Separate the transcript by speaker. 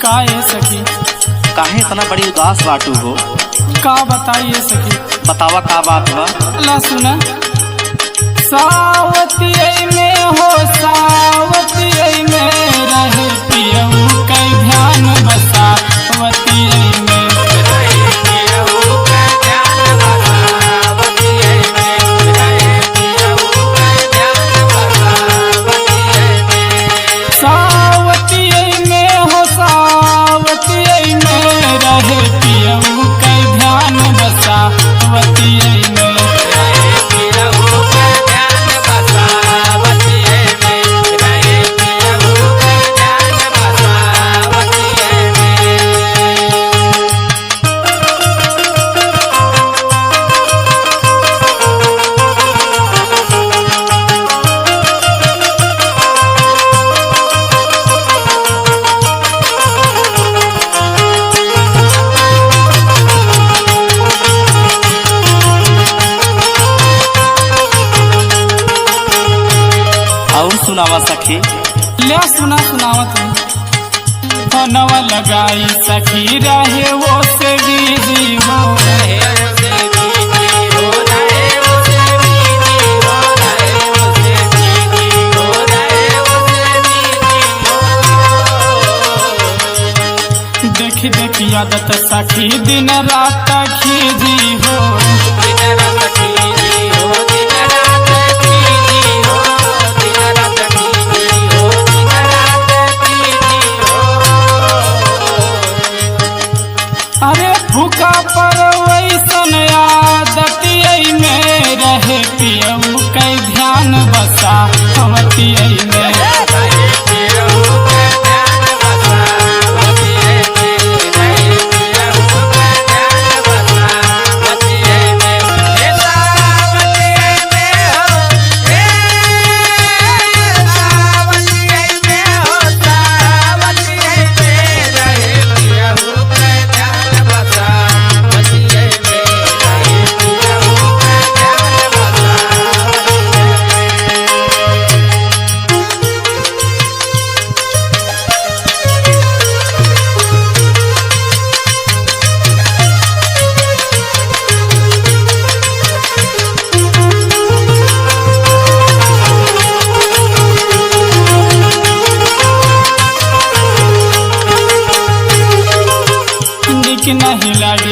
Speaker 1: का ये सखी?
Speaker 2: काहे इतना बड़ी उदास बाटू हो?
Speaker 1: का बताइए सखी?
Speaker 2: बतावा का बात बा।
Speaker 1: अल्लाह सुना। सावतिये में हो सावतिये में रहे पियऊ कई ध्यान बसा वतिये में
Speaker 2: सुनावा सखी।
Speaker 1: ले सुनावत फोनवा लगाई सखी रहे वो से बिजी हो देखी देखी आदत सखी दिन रात खीजी हो भूखा पर वैसन आदतिये में रहे पियऊ कई ध्यान बसा हमतिये में नहीं लगे